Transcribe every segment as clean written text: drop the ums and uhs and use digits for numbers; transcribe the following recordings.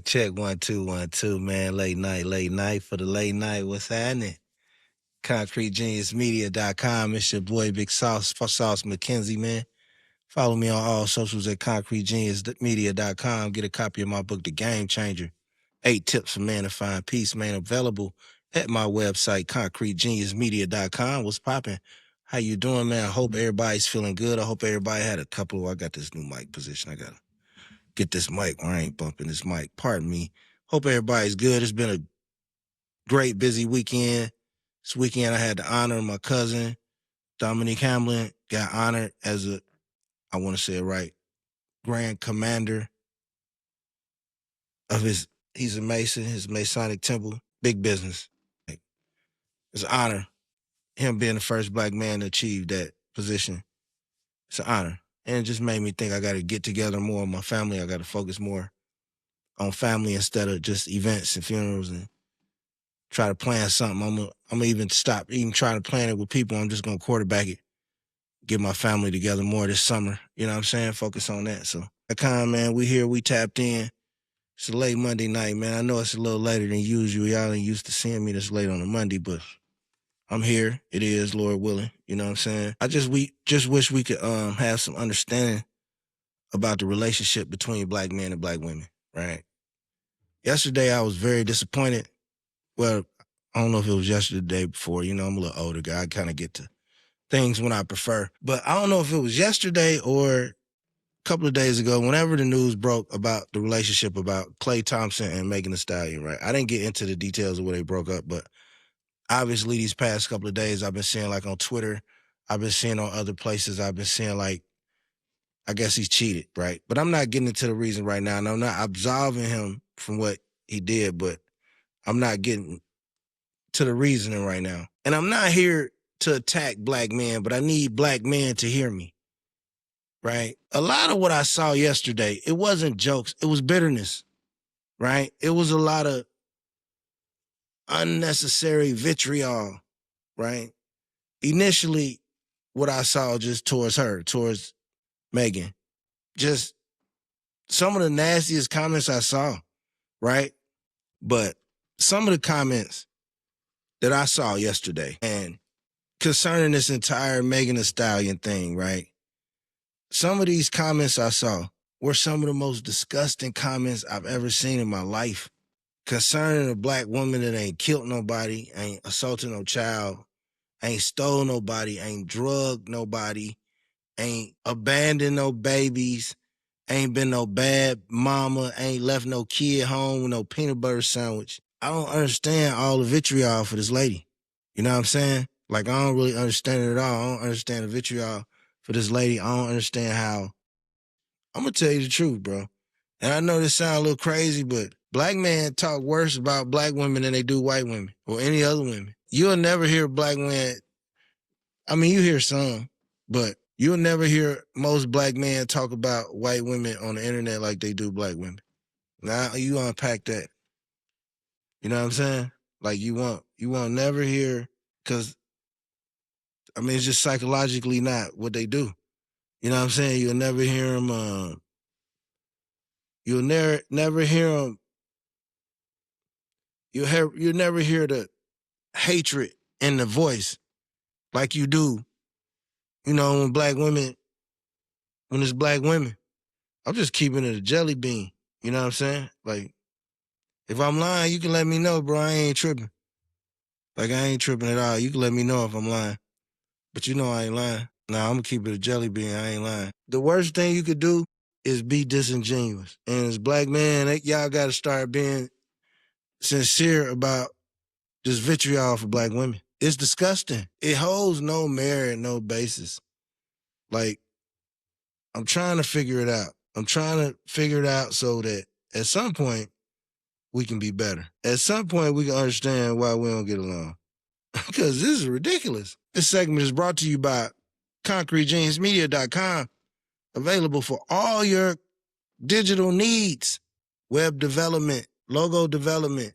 Check 1 2 1 2, man. Late night for the late night. What's happening? ConcreteGeniusMedia.com. It's your boy Big Sauce McKenzie, man. Follow me on all socials at ConcreteGeniusMedia.com. Get a copy of my book, The Game Changer. 8 tips for man to find peace, man. Available at my website, ConcreteGeniusMedia.com. What's popping? How you doing, man? I hope everybody's feeling good. I hope everybody had a couple. I got this new mic position. I got to get this mic or I ain't bumping this mic. Pardon me. Hope everybody's good. It's been a great, busy weekend. This weekend I had the honor of my cousin, Dominique Hamlin, got honored as a, I want to say it right, Grand Commander of he's a Mason, his Masonic temple, big business. It's an honor, him being the first black man to achieve that position. It's an honor. And it just made me think I got to get together more with my family. I got to focus more on family instead of just events and funerals and try to plan something. I'm gonna even stop even trying to plan it with people. I'm just gonna quarterback it, get my family together more this summer. You know what I'm saying? Focus on that. So, man, we here, we tapped in. It's a late Monday night, man. I know it's a little later than usual. Y'all ain't used to seeing me this late on a Monday, but I'm here. It is, Lord willing. You know what I'm saying? We just wish we could have some understanding about the relationship between black men and black women, right? Yesterday, I was very disappointed. Well, I don't know if it was yesterday or the day before. You know, I'm a little older guy. I kind of get to things when I prefer. But I don't know if it was yesterday or a couple of days ago, whenever the news broke about the relationship about Klay Thompson and Megan Thee Stallion, right? I didn't get into the details of where they broke up, but obviously these past couple of days I've been seeing like on Twitter, I've been seeing on other places, I've been seeing like, I guess he's cheated, right? But I'm not getting into the reason right now, and I'm not absolving him from what he did, but I'm not getting to the reasoning right now. And I'm not here to attack black men, but I need black men to hear me, right? A lot of what I saw yesterday, it wasn't jokes. It was bitterness, right? It was a lot of unnecessary vitriol, right? Initially, what I saw just towards Megan, just some of the nastiest comments I saw, right? But some of the comments that I saw yesterday and concerning this entire Megan Thee Stallion thing, right? Some of these comments I saw were some of the most disgusting comments I've ever seen in my life concerning a black woman that ain't killed nobody, ain't assaulted no child, ain't stole nobody, ain't drugged nobody, ain't abandoned no babies, ain't been no bad mama, ain't left no kid home with no peanut butter sandwich. I don't understand all the vitriol for this lady. You know what I'm saying? Like, I don't really understand it at all. I don't understand the vitriol for this lady. I don't understand how. I'm going to tell you the truth, bro. And I know this sounds a little crazy, but black men talk worse about black women than they do white women or any other women. You'll never hear black men. I mean, you hear some, but you'll never hear most black men talk about white women on the internet like they do black women. Now, you unpack that. You know what I'm saying? Like, you won't never hear, because, I mean, it's just psychologically not what they do. You know what I'm saying? You'll never hear them, you'll never hear them, you'll never hear the hatred in the voice like you do, you know, when it's black women. I'm just keeping it a jelly bean. You know what I'm saying? Like, if I'm lying, you can let me know, bro. I ain't tripping. Like, I ain't tripping at all. You can let me know if I'm lying. But you know I ain't lying. Nah, I'm gonna keep it a jelly bean. I ain't lying. The worst thing you could do is be disingenuous. And as black men, y'all gotta start being sincere about this vitriol for black women. It's disgusting. It holds no merit, no basis. Like, I'm trying to figure it out. I'm trying to figure it out so that at some point we can be better. At some point we can understand why we don't get along. Because this is ridiculous. This segment is brought to you by ConcreteGeniusMedia.com. Available for all your digital needs. Web development, logo development,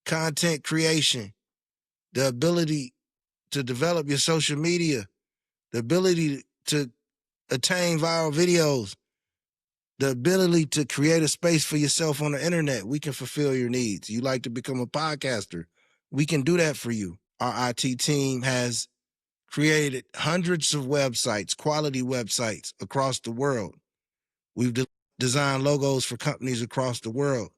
content creation, the ability to develop your social media, the ability to attain viral videos, the ability to create a space for yourself on the internet. We can fulfill your needs. You like to become a podcaster, we can do that for you. Our IT team has created hundreds of websites, quality websites across the world. We've designed logos for companies across the world.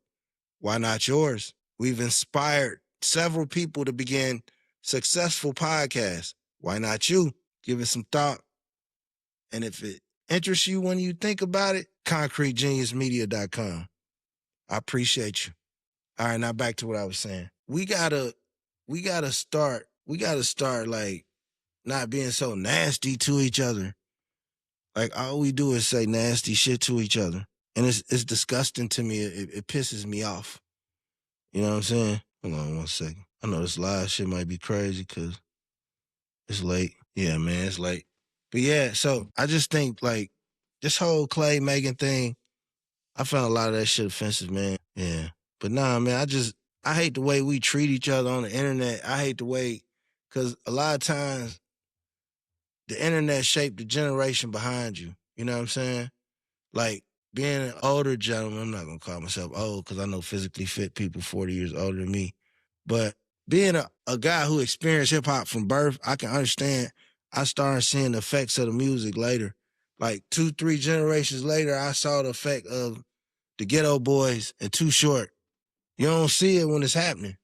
Why not yours? We've inspired several people to begin successful podcasts. Why not you? Give it some thought. And if it interests you when you think about it, concretegeniusmedia.com. I appreciate you. All right, now back to what I was saying. We gotta start like not being so nasty to each other. Like all we do is say nasty shit to each other. And it's disgusting to me. It pisses me off. You know what I'm saying? Hold on 1 second. I know this live shit might be crazy because it's late. Yeah, man, it's late. But yeah, so I just think like this whole Klay Megan thing, I found a lot of that shit offensive, man. Yeah. But nah, man, I hate the way we treat each other on the internet. I hate the way, because a lot of times the internet shaped the generation behind you. You know what I'm saying? Like being an older gentleman, I'm not going to call myself old because I know physically fit people 40 years older than me. But being a guy who experienced hip hop from birth, I can understand. I started seeing the effects of the music later. Like 2, 3 generations later, I saw the effect of the Ghetto Boys and Too Short. You don't see it when it's happening.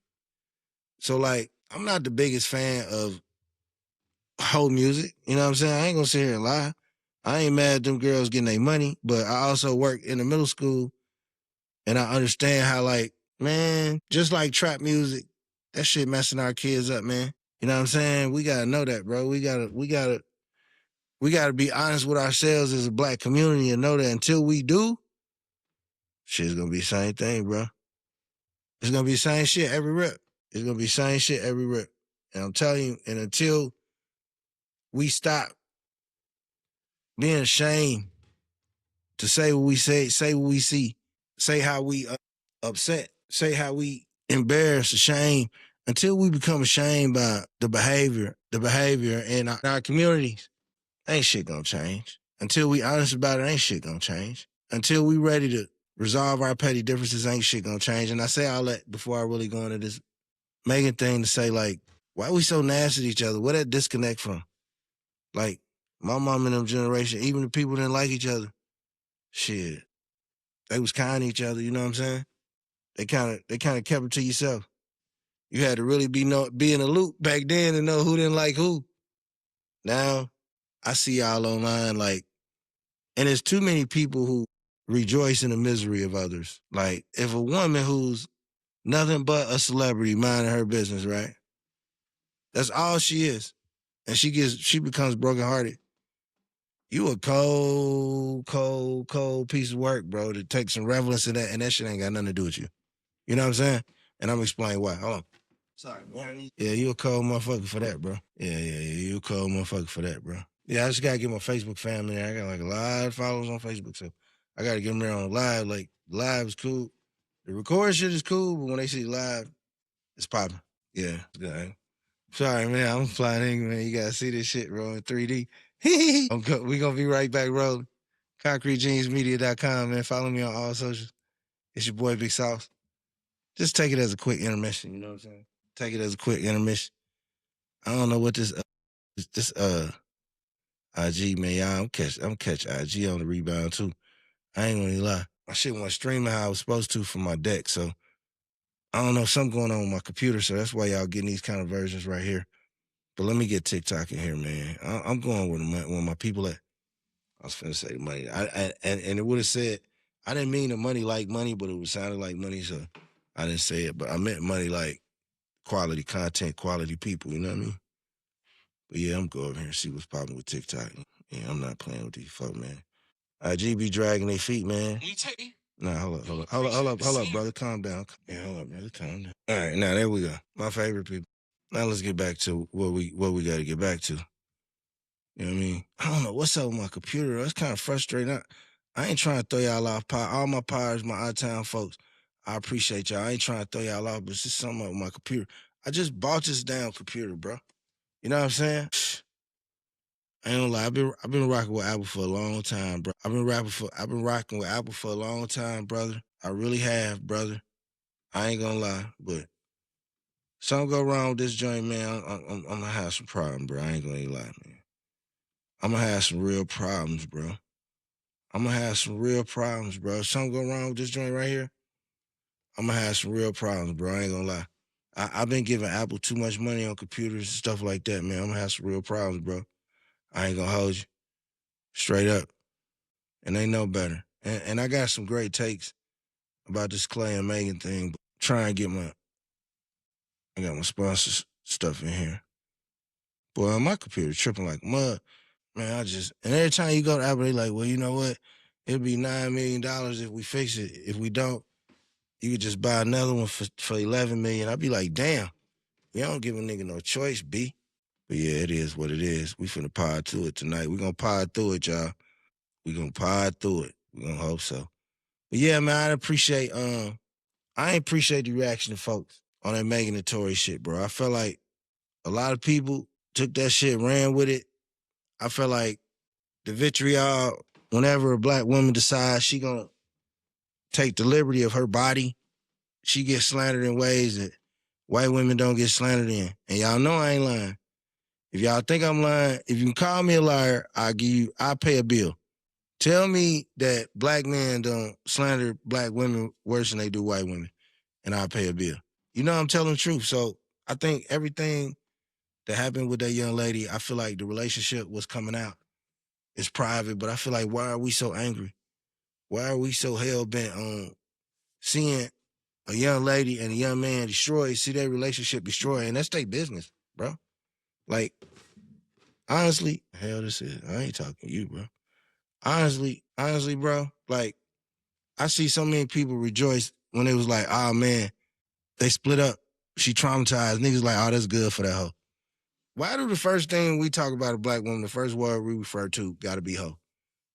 So like, I'm not the biggest fan of whole music. You know what I'm saying? I ain't gonna sit here and lie. I ain't mad at them girls getting their money, but I also work in the middle school and I understand how like, man, just like trap music, that shit messing our kids up, man. You know what I'm saying? We gotta know that, bro. We gotta be honest with ourselves as a black community and know that until we do, shit's gonna be the same thing, bro. It's gonna be the same shit every rep. It's gonna be the same shit every rep. And I'm telling you, and until we stop being ashamed to say what we say what we see, say how we upset, say how we embarrass, ashamed, until we become ashamed by the behavior in our communities, ain't shit gonna change. Until we honest about it, ain't shit gonna change. Until we ready to resolve our petty differences, ain't shit gonna change. And I say all that before I really go into this Megan thing to say, like, why we so nasty to each other? Where that disconnect from? Like, my mom and them generation, even the people didn't like each other. Shit. They was kind to each other, you know what I'm saying? They kind of kept it to yourself. You had to really be in a loop back then to know who didn't like who. Now, I see y'all online, like, and there's too many people who rejoice in the misery of others. Like, if a woman who's nothing but a celebrity minding her business, right? That's all she is. And she becomes brokenhearted. You a cold piece of work, bro, to take some relevance in that, and that shit ain't got nothing to do with you. You know what I'm saying? And I'm gonna explain why. Hold on. Sorry, man. Yeah, you a cold motherfucker for that, bro. Yeah, you a cold motherfucker for that, bro. Yeah, I just gotta get my Facebook family there. I got like a lot of followers on Facebook, so I gotta get them there on live. Like, live is cool. The recorded shit is cool, but when they see live, it's popping. Yeah, it's good. Sorry, man. I'm flying in, man. You gotta see this shit, bro, in 3D. We gonna be right back, rolling. ConcreteGeniusMedia.com, man. Follow me on all socials. It's your boy Big Sauce. Just take it as a quick intermission, you know what I'm saying? Take it as a quick intermission. I don't know what this IG, man. Y'all, I'm catch IG on the rebound too. I ain't gonna lie. My shit wasn't streaming how I was supposed to from my deck, so I don't know, something going on with my computer, so that's why y'all getting these kind of versions right here. But let me get TikTok in here, man. I'm going where my people at. I was finna say money. And it would have said, I didn't mean the money like money, but it would sound like money, so I didn't say it. But I meant money like quality content, quality people, you know what I mean? But yeah, I'm going over here and see what's popping with TikTok. Yeah, I'm not playing with these folks, man. IG be dragging their feet, man. Nah, hold up, brother. Calm down. Yeah, hold up, brother. Calm down. All right, now there we go. My favorite people. Now let's get back to what we got to get back to. You know what I mean? I don't know what's up with my computer. It's kind of frustrating. I ain't trying to throw y'all off. All my powers, my out-of-town folks, I appreciate y'all. I ain't trying to throw y'all off, but it's just something up with my computer. I just bought this damn computer, bro. You know what I'm saying? I ain't gonna lie, I've been rocking with Apple for a long time, bro. I've been rocking with Apple for a long time, brother. I really have, brother. I ain't gonna lie, but something go wrong with this joint, man. I'm gonna have some problems, bro. I ain't gonna lie, man. I'm gonna have some real problems, bro. I'm gonna have some real problems, bro. If something go wrong with this joint right here, I'm gonna have some real problems, bro. I ain't gonna lie. I've been giving Apple too much money on computers and stuff like that, man. I'm gonna have some real problems, bro. I ain't gonna hold you. Straight up. And they know better. And I got some great takes about this Klay and Megan thing. But try and get I got my sponsors stuff in here. Boy, my computer tripping like mud. Man, and every time you go to Apple, they like, well, you know what? It'll be $9 million if we fix it. If we don't, you could just buy another one for $11 million. I'd be like, damn, you don't give a nigga no choice, B. But yeah, it is what it is. We finna pod through it tonight. We gonna pod through it, y'all. We gonna pod through it. We gonna hope so. But yeah, man, I appreciate the reaction of folks on that Megan and Tory shit, bro. I felt like a lot of people took that shit, ran with it. I felt like the vitriol, whenever a black woman decides she gonna take the liberty of her body, she gets slandered in ways that white women don't get slandered in. And y'all know I ain't lying. If y'all think I'm lying, if you call me a liar, I'll pay a bill. Tell me that black men don't slander black women worse than they do white women, and I'll pay a bill. You know I'm telling the truth. So I think everything that happened with that young lady, I feel like the relationship was coming out. It's private, but I feel like, why are we so angry? Why are we so hell-bent on seeing a young lady and a young man see their relationship destroyed? And that's their business, bro. Like, honestly, hell this is, I ain't talking to you, bro. Honestly, bro, like, I see so many people rejoice when it was like, oh man, they split up. She traumatized. Niggas like, oh, that's good for that hoe. Why do the first thing we talk about a black woman, the first word we refer to, gotta be hoe?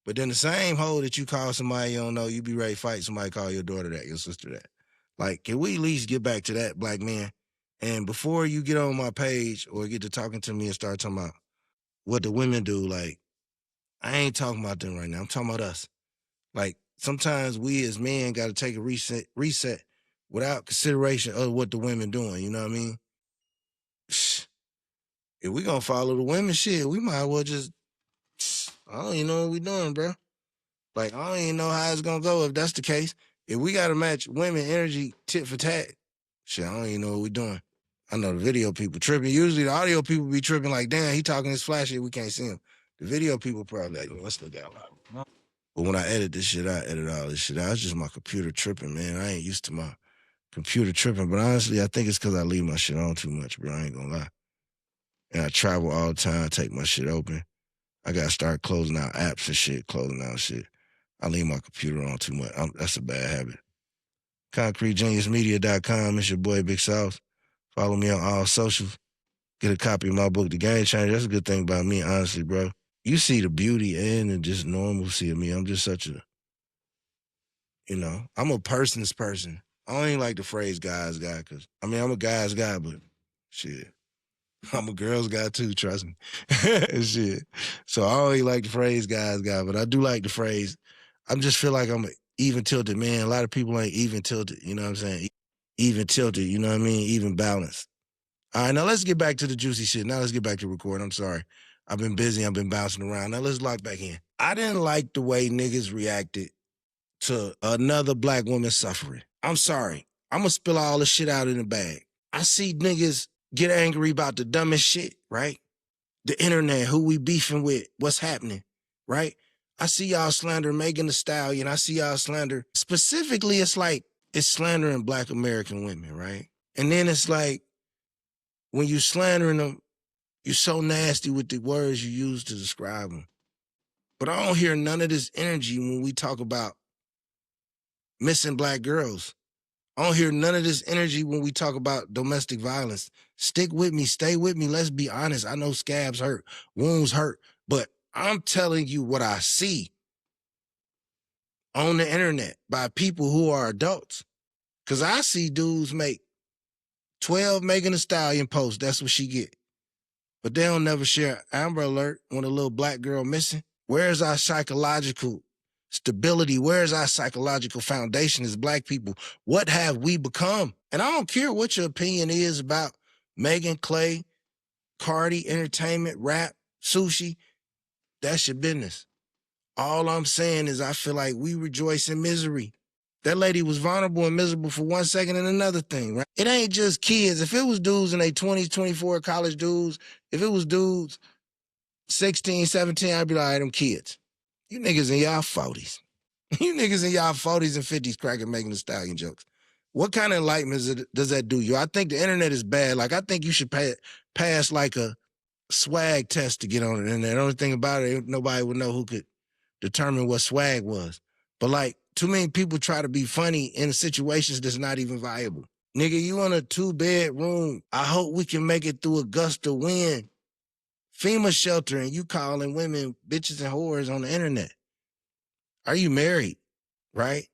But then the same hoe that you call somebody you don't know, you be ready to fight, somebody call your daughter that, your sister that. Like, can we at least get back to that, black men? And before you get on my page or get to talking to me and start talking about what the women do, like, I ain't talking about them right now. I'm talking about us. Like, sometimes we as men got to take a reset without consideration of what the women doing. You know what I mean? If we gonna follow the women shit, we might as well just, I don't even know what we doing, bro. Like, I don't even know how it's gonna go if that's the case. If we gotta match women energy tit for tat, shit, I don't even know what we doing. I know the video people tripping. Usually the audio people be tripping like, damn, he talking this flashy, we can't see him. The video people probably like, let's look out loud. But when I edit this shit, I edit all this shit out. It's just my computer tripping, man. I ain't used to my computer tripping. But honestly, I think it's because I leave my shit on too much, bro. I ain't gonna lie. And I travel all the time, take my shit open. I gotta start closing out apps and shit, closing out shit. I leave my computer on too much. That's a bad habit. ConcreteGeniusMedia.com. It's your boy Big Sauce. Follow me on all socials. Get a copy of my book, The Game Changer. That's a good thing about me, honestly, bro. You see the beauty and the just normalcy of me. I'm just such a, I'm a person's person. I don't even like the phrase guy's guy because, I'm a guy's guy, but shit, I'm a girl's guy too, trust me. Shit. So I don't even like the phrase guy's guy, but I do like the phrase, I just feel like I'm an even tilted man. A lot of people ain't even tilted, you know what I'm saying? Even tilted, you know what I mean? Even balanced. All right, now let's get back to the juicy shit. Now let's get back to recording. I'm sorry. I've been busy. I've been bouncing around. Now let's lock back in. I didn't like the way niggas reacted to another black woman suffering. I'm sorry. I'm going to spill all the shit out in the bag. I see niggas get angry about the dumbest shit, right? The internet, who we beefing with, what's happening, right? I see y'all slander Megan Thee Stallion. I see y'all slander, specifically, it's slandering black American women, right? And then it's like, when you slandering them, you're so nasty with the words you use to describe them. But I don't hear none of this energy when we talk about missing black girls. I don't hear none of this energy when we talk about domestic violence. Stick with me, stay with me. Let's be honest. I know scabs hurt, wounds hurt, but I'm telling you what I see on the internet by people who are adults. Because I see dudes make 12 Megan Thee Stallion posts. That's what she get. but they don't never share Amber Alert when a little black girl missing. Where's our psychological stability? Where's our psychological foundation as black people? What have we become? And I don't care what your opinion is about Megan, Klay, Cardi, entertainment, rap, sushi. That's your business. All I'm saying is I feel like we rejoice in misery. That lady was vulnerable and miserable for 1 second and another thing, right? It ain't just kids. If it was dudes in their 20s, 24, college dudes, if it was dudes 16, 17, I'd be like, all right, them kids. You niggas in y'all 40s. You niggas in y'all 40s and 50s cracking making the Stallion jokes. What kind of enlightenment does that do you? I think the internet is bad. Like, I think you should pass like a swag test to get on the internet. The only thing about it, nobody would know who could determine what swag was. But like, too many people try to be funny in situations that's not even viable. Nigga, you in a 2-bedroom. I hope we can make it through a gust of wind. FEMA shelter and you calling women bitches and whores on the internet. Are you married? Right?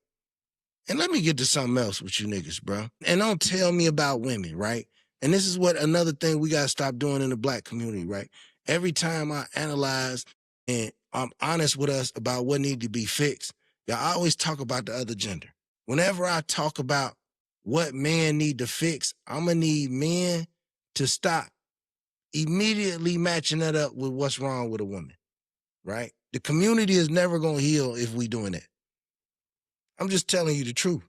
And let me get to something else with you niggas, bro. And don't tell me about women, right? And this is what another thing we gotta stop doing in the black community, right? Every time I analyze and I'm honest with us about what need to be fixed, y'all always talk about the other gender. Whenever I talk about what men need to fix, I'm gonna need men to stop immediately matching that up with what's wrong with a woman, right? The community is never gonna heal if we doing that. I'm just telling you the truth.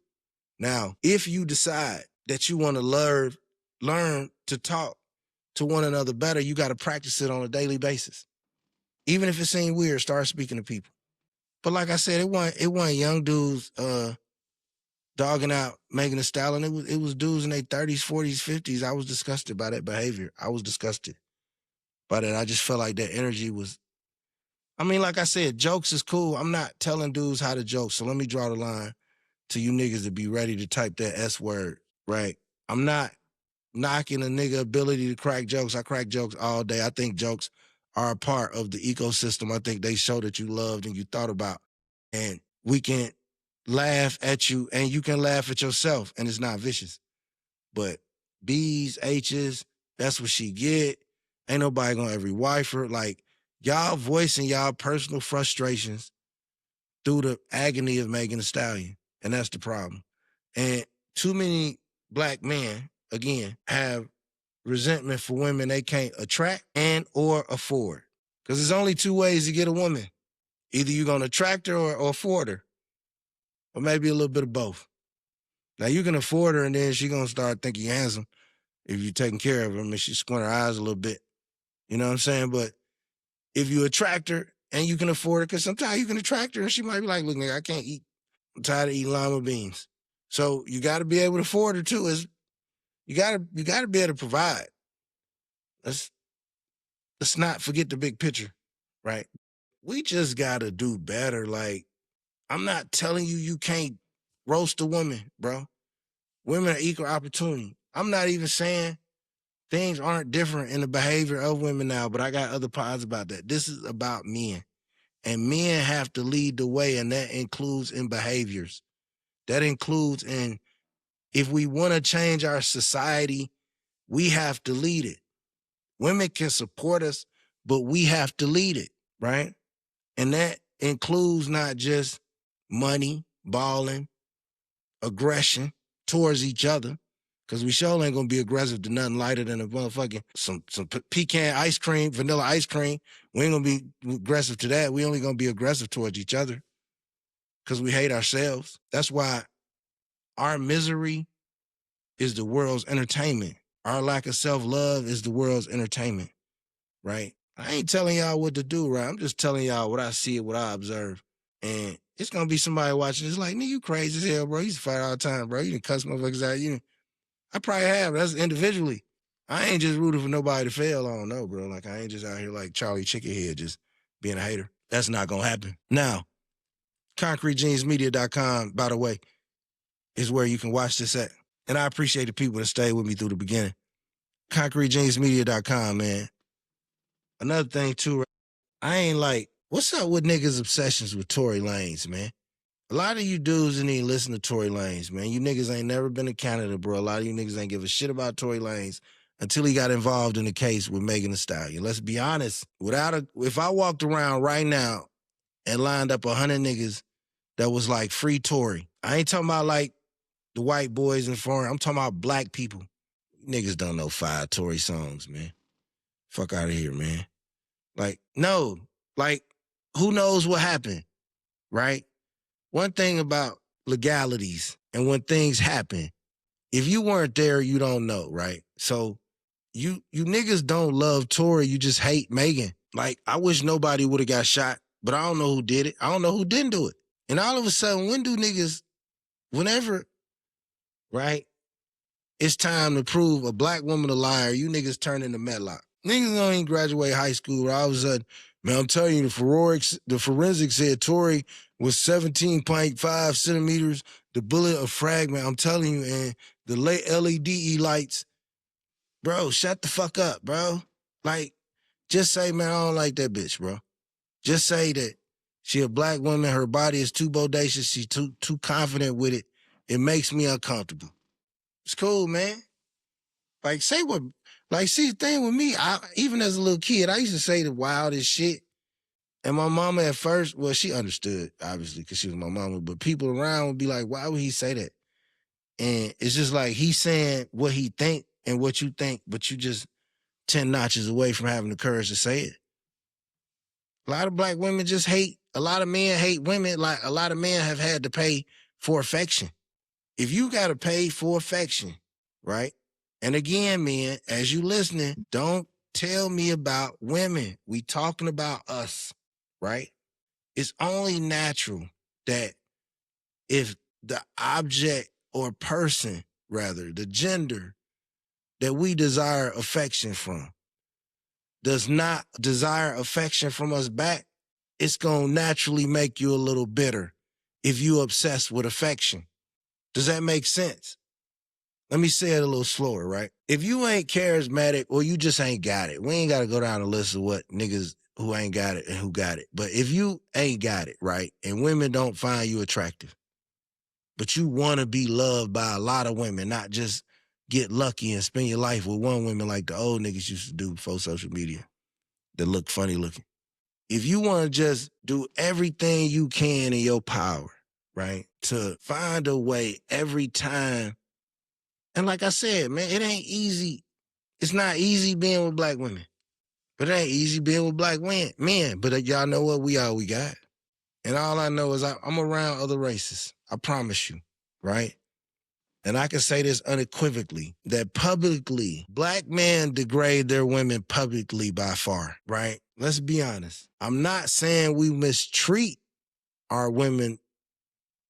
Now, if you decide that you want to learn to talk to one another better, you got to practice it on a daily basis. Even if it seems weird, start speaking to people. But like I said, it wasn't young dudes dogging out Megan Thee Stallion. It was dudes in their 30s, 40s, 50s. I was disgusted by that behavior. I was disgusted by that. I just felt like that energy was. I mean, like I said, jokes is cool. I'm not telling dudes how to joke, so let me draw the line to you niggas to be ready to type that S word, right? I'm not knocking a nigga ability to crack jokes. I crack jokes all day. I think jokes are a part of the ecosystem. I think they show that you loved and you thought about. And we can laugh at you and you can laugh at yourself and it's not vicious. But B's, H's, that's what she get. Ain't nobody gonna ever wife her. Like, y'all voicing y'all personal frustrations through the agony of Megan Thee Stallion. And that's the problem. And too many black men, again, have resentment for women they can't attract and or afford. Because there's only two ways to get a woman. Either you're going to attract her or afford her. Or maybe a little bit of both. Now, you can afford her and then she's going to start thinking you're handsome if you're taking care of her. I mean, she squint her eyes a little bit. You know what I'm saying? But if you attract her and you can afford her, because sometimes you can attract her and she might be like, look, nigga, I can't eat. I'm tired of eating lima beans. So you got to be able to afford her too. You got to be able to provide. Let's not forget the big picture, right? We just got to do better. Like, I'm not telling you can't roast a woman, bro. Women are equal opportunity. I'm not even saying things aren't different in the behavior of women now, but I got other pods about that. This is about men. And men have to lead the way, and that includes in behaviors. That includes in, if we want to change our society, we have to lead it. Women can support us, but we have to lead it, right? And that includes not just money, balling, aggression towards each other, because we sure ain't gonna be aggressive to nothing lighter than a motherfucking some pecan ice cream, vanilla ice cream. We ain't gonna be aggressive to that. We only gonna be aggressive towards each other because we hate ourselves. That's why our misery is the world's entertainment. Our lack of self-love is the world's entertainment, right? I ain't telling y'all what to do, right? I'm just telling y'all what I see and what I observe. And it's gonna be somebody watching this like, nigga, you crazy as hell, bro. You used to fight all the time, bro. You done cuss motherfuckers out. I probably have. That's individually. I ain't just rooting for nobody to fail. I don't know, bro. Like, I ain't just out here like Charlie Chickenhead just being a hater. That's not gonna happen. Now, ConcreteJeansMedia.com, by the way, is where you can watch this at. And I appreciate the people that stayed with me through the beginning. ConcreteJeansMedia.com, man. Another thing, too, I ain't like, what's up with niggas' obsessions with Tory Lanez, man? A lot of you dudes didn't even listen to Tory Lanez, man. You niggas ain't never been to Canada, bro. A lot of you niggas ain't give a shit about Tory Lanez. until he got involved in the case with Megan Thee Stallion. Let's be honest. If I walked around right now and lined up 100 niggas that was like free Tory, I ain't talking about like the white boys in foreign. I'm talking about black people. Niggas don't know 5 Tory songs, man. Fuck out of here, man. Like, no. Like, who knows what happened, right? One thing about legalities and when things happen, if you weren't there, you don't know, right? So you niggas don't love Tory, you just hate Megan. Like, I wish nobody would have got shot, but I don't know who did it. I don't know who didn't do it. And all of a sudden, whenever, right, it's time to prove a black woman a liar, you niggas turn into Medlock. Niggas don't even graduate high school, all of a sudden, man, I'm telling you, the forensics said Tory was 17.5 centimeters, the bullet a fragment, I'm telling you, and the late LED lights. Bro, shut the fuck up, bro. Like, just say, man, I don't like that bitch, bro. Just say that she a black woman, her body is too bodacious, she's too confident with it. It makes me uncomfortable. It's cool, man. Like, see, the thing with me, even as a little kid, I used to say the wildest shit. And my mama at first, well, she understood, obviously, because she was my mama, but people around would be like, why would he say that? And it's just like he's saying what he think and what you think, but you just 10 notches away from having the courage to say it. A lot of black women just hate, a lot of men hate women, like a lot of men have had to pay for affection. If you got to pay for affection, right? And again, men, as you listening, don't tell me about women. We talking about us, right? It's only natural that if the object or person, rather, the gender that we desire affection from does not desire affection from us back, it's going to naturally make you a little bitter if you obsessed with affection. Does that make sense? Let me say it a little slower, right? If you ain't charismatic or you just ain't got it, we ain't got to go down a list of what niggas who ain't got it and who got it. But if you ain't got it, right, and women don't find you attractive, but you want to be loved by a lot of women, not just get lucky and spend your life with one woman like the old niggas used to do before social media that look funny looking. If you want to just do everything you can in your power, right, to find a way every time. And like I said, man, it ain't easy. It's not easy being with black women. But it ain't easy being with black men. But y'all know what? We all we got. And all I know is I'm around other races. I promise you, right? And I can say this unequivocally, that publicly, black men degrade their women publicly by far, right? Let's be honest. I'm not saying we mistreat our women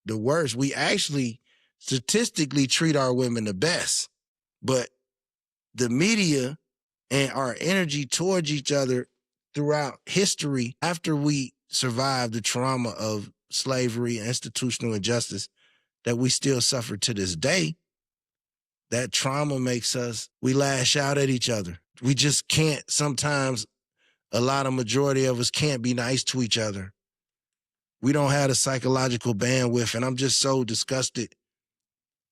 the worst. We actually statistically treat our women the best. But the media and our energy towards each other throughout history, after we survived the trauma of slavery and institutional injustice that we still suffer to this day, that trauma makes us, we lash out at each other. We just can't, sometimes majority of us can't be nice to each other. We don't have the psychological bandwidth, and I'm just so disgusted.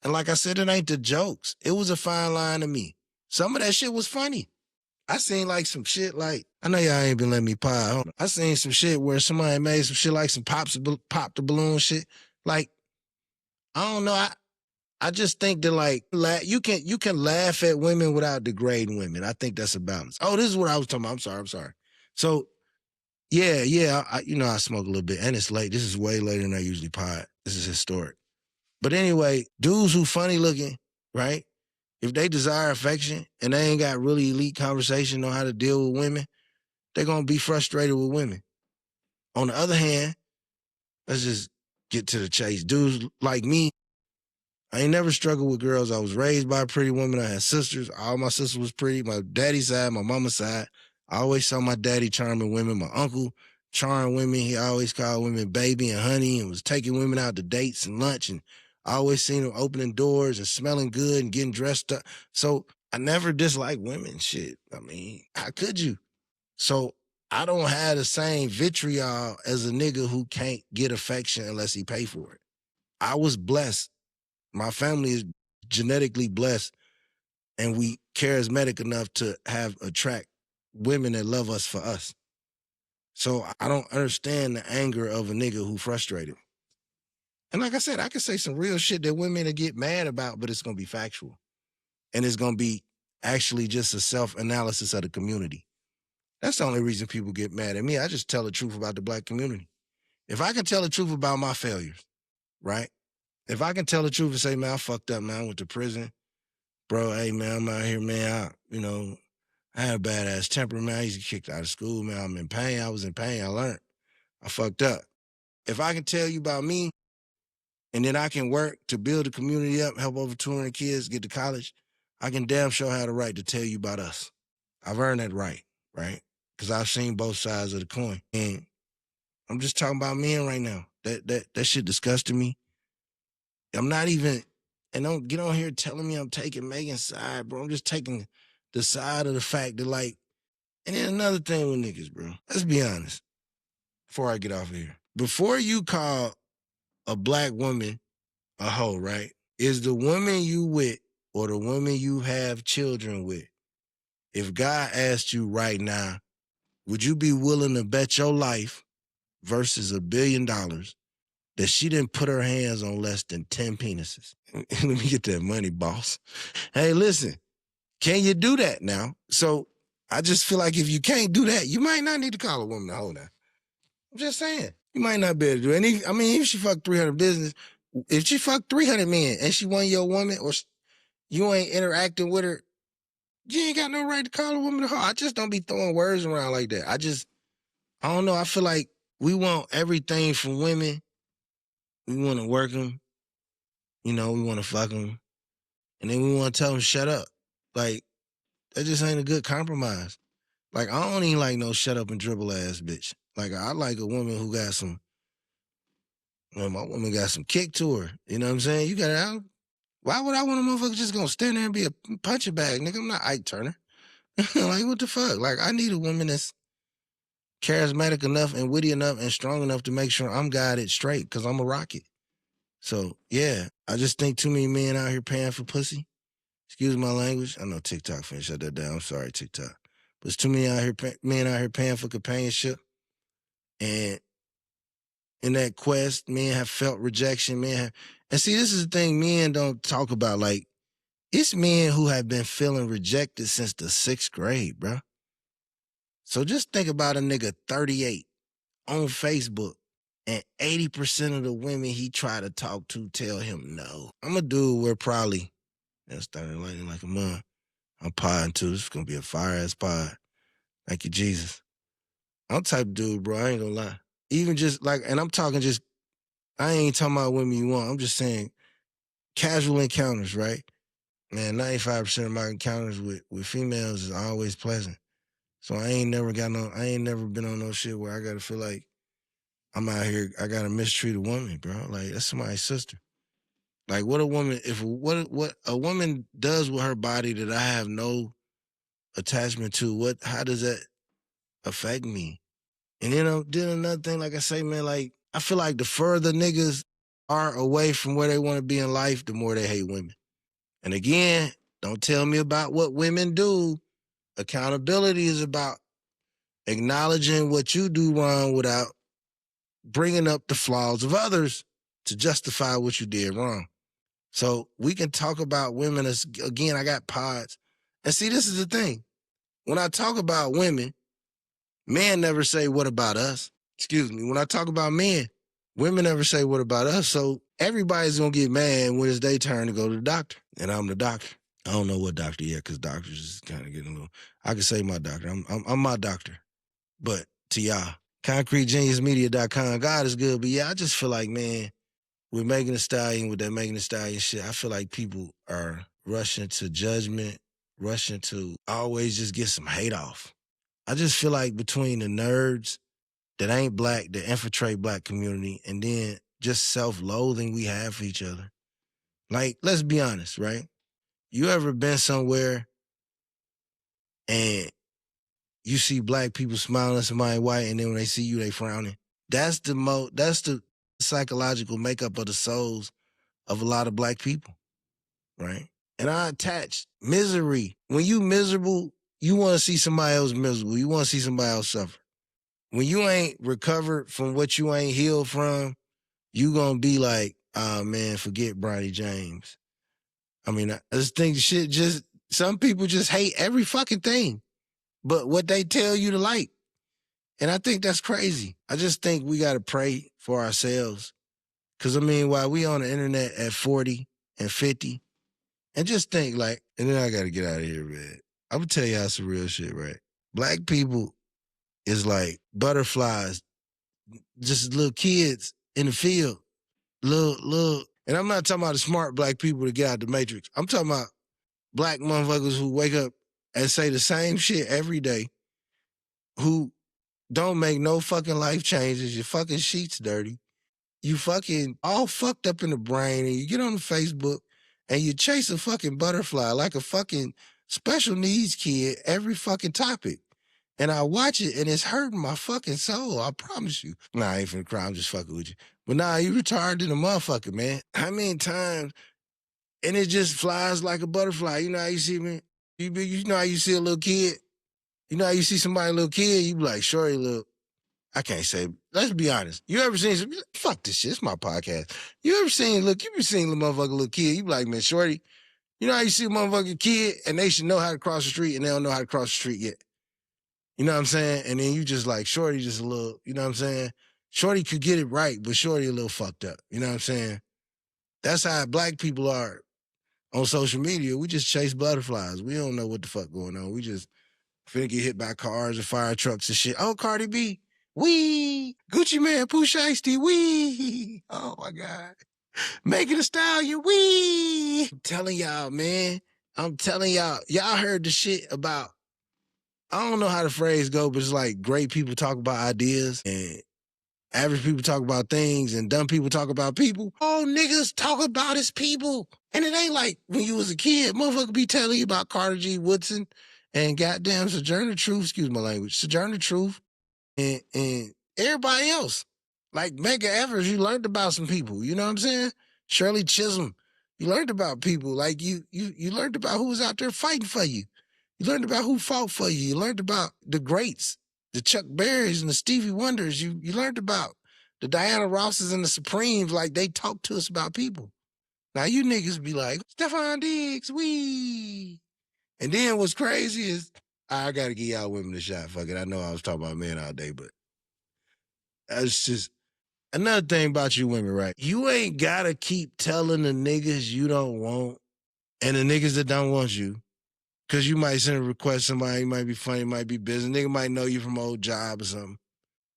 And like I said, it ain't the jokes. It was a fine line to me. Some of that shit was funny. I seen like some shit like, I know y'all ain't been letting me pie. I seen some shit where somebody made some shit like some pop the balloon shit. Like, I don't know. I just think that like, you can laugh at women without degrading women. I think that's a balance. Oh, this is what I was talking about. I'm sorry. So, yeah, I smoke a little bit and it's late. This is way later than I usually pod. This is historic. But anyway, dudes who funny looking, right? If they desire affection and they ain't got really elite conversation on how to deal with women, they're going to be frustrated with women. On the other hand, let's just get to the chase. Dudes like me, I ain't never struggled with girls. I was raised by a pretty woman. I had sisters. All my sisters was pretty. My daddy's side, my mama's side. I always saw my daddy charming women. My uncle charming women. He always called women baby and honey and was taking women out to dates and lunch. And I always seen him opening doors and smelling good and getting dressed up. So I never disliked women. Shit. I mean, how could you? So I don't have the same vitriol as a nigga who can't get affection unless he pay for it. I was blessed. My family is genetically blessed and we charismatic enough to attract women that love us for us. So I don't understand the anger of a nigga who frustrated. And like I said, I can say some real shit that women will get mad about, but it's gonna be factual. And it's gonna be actually just a self-analysis of the community. That's the only reason people get mad at me. I just tell the truth about the black community. If I can tell the truth about my failures, right? If I can tell the truth and say, man, I fucked up, man, I went to prison. Bro, hey, man, I'm out here, man, I had a badass temper, man. I used to get kicked out of school, man. I'm in pain. I was in pain. I learned. I fucked up. If I can tell you about me, and then I can work to build the community up, help over 200 kids get to college, I can damn sure have the right to tell you about us. I've earned that right? Because I've seen both sides of the coin. And I'm just talking about men right now. That shit disgusted me. I'm not even, and don't get on here telling me I'm taking Megan's side, bro. I'm just taking the side of the fact that, like, and then another thing with niggas, bro. Let's be honest before I get off of here. Before you call a black woman a hoe, right? Is the woman you with or the woman you have children with, if God asked you right now, would you be willing to bet your life versus $1 billion that she didn't put her hands on less than 10 penises? Let me get that money, boss. Hey, listen, can you do that now? So I just feel like if you can't do that, you might not need to call a woman a hoe now. I'm just saying. You might not be able to do it. And if she fucked 300 business, if she fucked 300 men and she wasn't your woman or you ain't interacting with her, you ain't got no right to call a woman a hoe. I just don't be throwing words around like that. I don't know. I feel like we want everything from women. We want to work them. We want to fuck them. And then we want to tell them, shut up. Like, that just ain't a good compromise. Like, I don't even like no shut up and dribble ass bitch. Like, I like a woman who got some, my woman got some kick to her. You know what I'm saying? You got it out. Why would I want a motherfucker just gonna stand there and be a punching bag, nigga? I'm not Ike Turner. Like, what the fuck? Like, I need a woman that's charismatic enough and witty enough and strong enough to make sure I'm guided straight, because I'm a rocket. So, yeah, I just think too many men out here paying for pussy. Excuse my language. I know TikTok finna shut that down. I'm sorry, TikTok. But it's too many men out here paying for companionship. And in that quest, men have felt rejection. And see, this is the thing men don't talk about. Like, it's men who have been feeling rejected since the 6th grade, bro. So just think about a nigga 38 on Facebook, and 80% of the women he try to talk to tell him no. I'm a dude where probably, that started lighting like a month. I'm podding too. This is going to be a fire-ass pod. Thank you, Jesus. I'm the type of dude, bro, I ain't gonna lie. Even just like, and I'm talking just, I ain't talking about women you want. I'm just saying casual encounters, right? Man, 95% of my encounters with females is always pleasant. So I ain't never been on no shit where I gotta feel like I'm out here, I gotta mistreat a woman, bro. Like, that's somebody's sister. Like, what a woman does with her body that I have no attachment to, how does that affect me? And then another thing, like I say, man, like, I feel like the further niggas are away from where they want to be in life, the more they hate women. And again, don't tell me about what women do. Accountability is about acknowledging what you do wrong without bringing up the flaws of others to justify what you did wrong. So we can talk about women as, again, I got pods. And see, this is the thing. When I talk about women, men never say, what about us? Excuse me. When I talk about men, women never say, what about us? So everybody's going to get mad when it's their turn to go to the doctor. And I'm the doctor. I don't know what doctor yet, because doctors is kind of getting a little, I can say my doctor. I'm my doctor. But to y'all, ConcreteGeniusMedia.com, God is good. But yeah, I just feel like, man, with Megan Thee Stallion, with that Megan Thee Stallion shit, I feel like people are rushing to judgment, rushing to always just get some hate off. I just feel like between the nerds that ain't black, that infiltrate black community, and then just self-loathing we have for each other. Like, let's be honest, right? You ever been somewhere and you see black people smiling at somebody white, and then when they see you, they frowning? That's the psychological makeup of the souls of a lot of black people, right? And I attach misery. When you miserable, you want to see somebody else miserable. You want to see somebody else suffer. When you ain't recovered from what you ain't healed from, you gonna be like, oh man, forget Bronny James. I mean, I just think some people just hate every fucking thing, but what they tell you to like. And I think that's crazy. I just think we gotta pray for ourselves. Cause I mean, while we on the internet at 40 and 50, and just think like, and then I gotta get out of here, man. I'm gonna tell y'all some real shit, right? Black people is like butterflies, just little kids in the field. Little, and I'm not talking about the smart black people to get out the matrix. I'm talking about black motherfuckers who wake up and say the same shit every day, who don't make no fucking life changes. Your fucking sheets dirty. You fucking all fucked up in the brain, and you get on the Facebook and you chase a fucking butterfly like a fucking special needs kid every fucking topic. And I watch it and it's hurting my fucking soul. I promise you. Nah, I ain't finna cry. I'm just fucking with you. But nah, you retarded in a motherfucker, man. How many times? And it just flies like a butterfly. You know how you see me? You know how you see a little kid? You know how you see somebody, a little kid? You be like, shorty, look. I can't say. Let's be honest. You ever seen fuck this shit? It's my podcast. You ever seen, look, you been seeing a motherfucker little kid. You be like, man, shorty, you know how you see a motherfucking kid and they should know how to cross the street and they don't know how to cross the street yet. You know what I'm saying? And then you just like, shorty just a little, you know what I'm saying? Shorty could get it right, but shorty a little fucked up. You know what I'm saying? That's how black people are on social media. We just chase butterflies. We don't know what the fuck going on. We just finna get hit by cars and fire trucks and shit. Oh, Cardi B. Wee. Gucci Man, Pooh Shiesty. Wee. Oh, my God. Making a Stallion. Wee. I'm telling y'all, man. I'm telling y'all. Y'all heard the shit about, I don't know how the phrase go, but it's like great people talk about ideas and average people talk about things and dumb people talk about people. Oh, niggas talk about his people. And it ain't like when you was a kid, motherfucker be telling you about Carter G. Woodson and goddamn Sojourner Truth, excuse my language, Sojourner Truth and everybody else. Like Mega Evers, you learned about some people, you know what I'm saying? Shirley Chisholm, you learned about people. Like you learned about who was out there fighting for you. You learned about who fought for you. You learned about the greats, the Chuck Berrys and the Stevie Wonders. You learned about the Diana Rosses and the Supremes. Like they talk to us about people. Now you niggas be like, Stephon Diggs, wee. And then what's crazy is, I gotta give y'all women a shot. Fuck it. I know I was talking about men all day, but that's just another thing about you women, right? You ain't gotta keep telling the niggas you don't want and the niggas that don't want you. Cause you might send a request, somebody might be funny, might be busy, nigga might know you from an old job or something.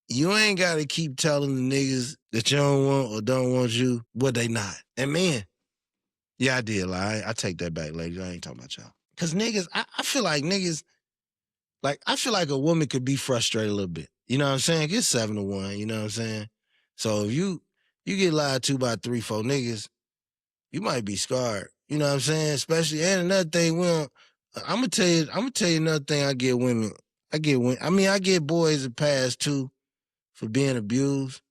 You ain't gotta keep telling the niggas that you don't want or don't want you what they not. And man, yeah, I did lie. I take that back, ladies. I ain't talking about y'all. Cause niggas, I feel like niggas, like I feel like a woman could be frustrated a little bit. You know what I'm saying? It's 7-1, you know what I'm saying? So if you get lied to by 3-4 niggas, you might be scarred. You know what I'm saying? Especially, and another thing, I'm gonna tell you another thing I get women. I get boys a pass too for being abused.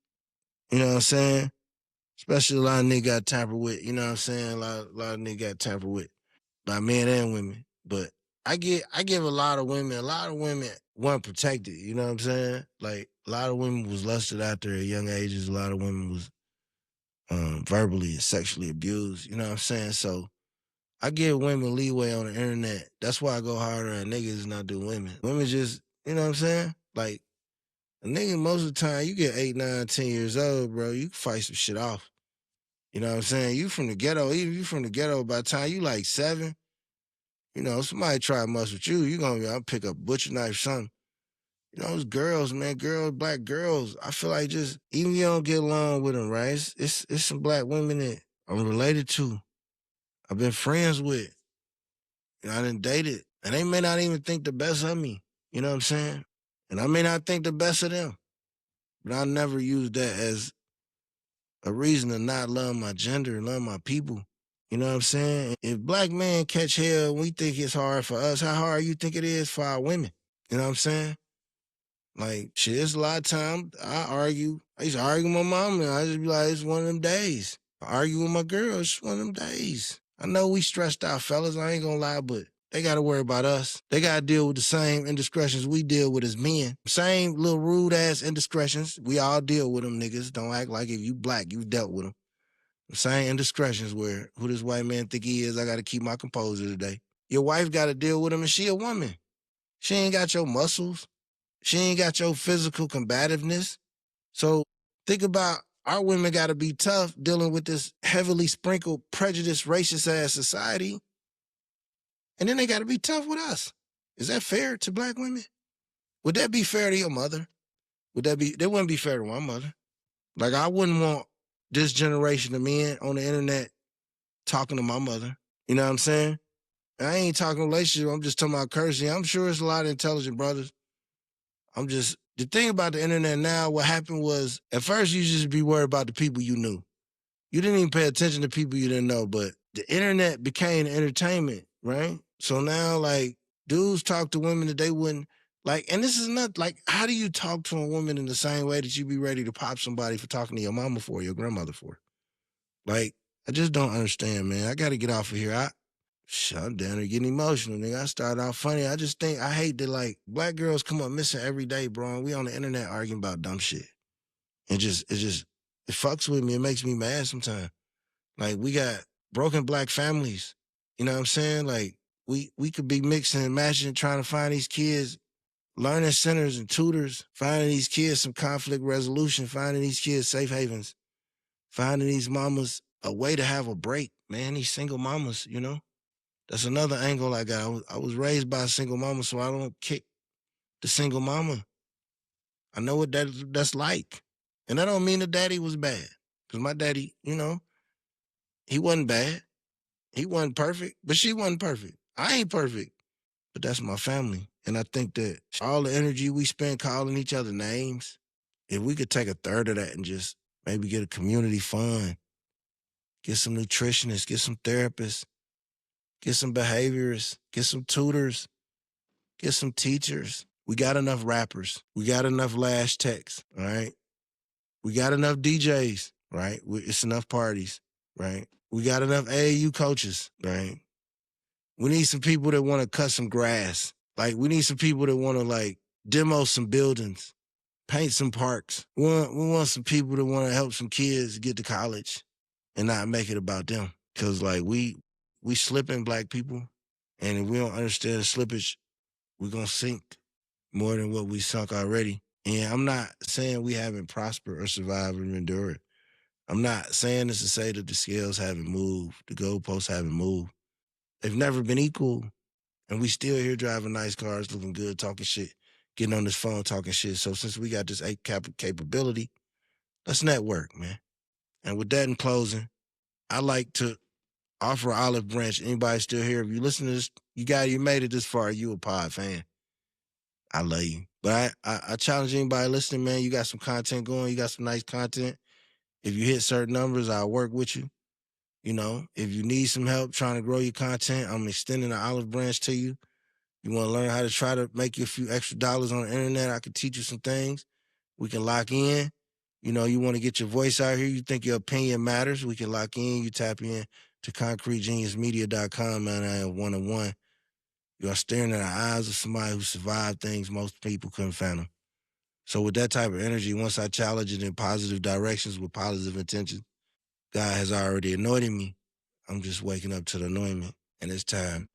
You know what I'm saying? Especially a lot of niggas got tampered with. You know what I'm saying? A lot of niggas got tampered with by men and women. But I give a lot of women weren't protected. You know what I'm saying? Like a lot of women was lusted after at young ages. A lot of women was verbally and sexually abused. You know what I'm saying? So I give women leeway on the internet. That's why I go harder on niggas than I do women. Women just, you know what I'm saying? Like, a nigga, most of the time, you get 8, 9, 10 years old, bro, you can fight some shit off. You know what I'm saying? You from the ghetto, even if you from the ghetto, by the time you like 7, you know, somebody try to mess with you, you gonna be, I'll pick up a butcher knife, something. You know, those girls, man, black girls, I feel like just, even if you don't get along with them, right? It's some black women that I'm related to. I've been friends with. You know, I done dated. And they may not even think the best of me. You know what I'm saying? And I may not think the best of them. But I never use that as a reason to not love my gender and love my people. You know what I'm saying? If black men catch hell, we think it's hard for us. How hard you think it is for our women? You know what I'm saying? Like, shit, it's a lot of time I argue. I used to argue with my mom and I just be like, it's one of them days. I argue with my girl, it's one of them days. I know we stressed out, fellas. I ain't gonna lie, but they got to worry about us. They got to deal with the same indiscretions we deal with as men. Same little rude ass indiscretions. We all deal with them, niggas. Don't act like if you black, you dealt with them. The same indiscretions where who this white man think he is, I got to keep my composure today. Your wife got to deal with him, and she a woman. She ain't got your muscles. She ain't got your physical combativeness. So think about our women got to be tough dealing with this heavily sprinkled, prejudiced, racist ass society. And then they got to be tough with us. Is that fair to black women? Would that be fair to your mother? That wouldn't be fair to my mother. Like, I wouldn't want this generation of men on the internet talking to my mother. You know what I'm saying? I ain't talking relationship. I'm just talking about courtesy. I'm sure it's a lot of intelligent brothers. The thing about the internet now, what happened was, at first you just be worried about the people you knew. You didn't even pay attention to people you didn't know, but the internet became entertainment, right? So now, like, dudes talk to women that they wouldn't, like, and this is not, like, how do you talk to a woman in the same way that you be ready to pop somebody for talking to your mama for, your grandmother for? Like, I just don't understand, man. I got to get off of here. I'm down there getting emotional, nigga. I started out funny. I hate that, like, black girls come up missing every day, bro, and we on the internet arguing about dumb shit. It fucks with me. It makes me mad sometimes. Like, we got broken black families. You know what I'm saying? Like, we could be mixing and matching, trying to find these kids learning centers and tutors, finding these kids some conflict resolution, finding these kids safe havens, finding these mamas a way to have a break, man, these single mamas, you know? That's another angle I got. I was raised by a single mama, so I don't kick the single mama. I know what that's like. And that don't mean the daddy was bad. Because my daddy, you know, he wasn't bad. He wasn't perfect, but she wasn't perfect. I ain't perfect, but that's my family. And I think that all the energy we spend calling each other names, if we could take a third of that and just maybe get a community fund, get some nutritionists, get some therapists, get some behaviorists, get some tutors, get some teachers. We got enough rappers. We got enough lash techs, all right? We got enough DJs, right? It's enough parties, right? We got enough AAU coaches, right? We need some people that want to cut some grass. Like, we need some people that want to, like, demo some buildings, paint some parks. We want some people that want to help some kids get to college and not make it about them. Because, like, we slipping, black people, and if we don't understand the slippage, we're going to sink more than what we sunk already. And I'm not saying we haven't prospered or survived or endured. I'm not saying this to say that the scales haven't moved, the goalposts haven't moved. They've never been equal. And we still here driving nice cars, looking good, talking shit, getting on this phone, talking shit. So since we got this capability, let's network, man. And with that in closing, I like to offer an olive branch. Anybody still here? If you listen to this, you made it this far, you a pod fan. I love you. But I challenge anybody listening, man. You got some content going. You got some nice content. If you hit certain numbers, I'll work with you. You know, if you need some help trying to grow your content, I'm extending an olive branch to you. You want to learn how to try to make you a few extra dollars on the internet, I can teach you some things. We can lock in. You know, you want to get your voice out here. You think your opinion matters. We can lock in. You tap in to concretegeniusmedia.com, man. I am one-on-one. You are staring in the eyes of somebody who survived things most people couldn't fathom. So with that type of energy, once I challenge it in positive directions with positive intentions, God has already anointed me. I'm just waking up to the anointment, and it's time.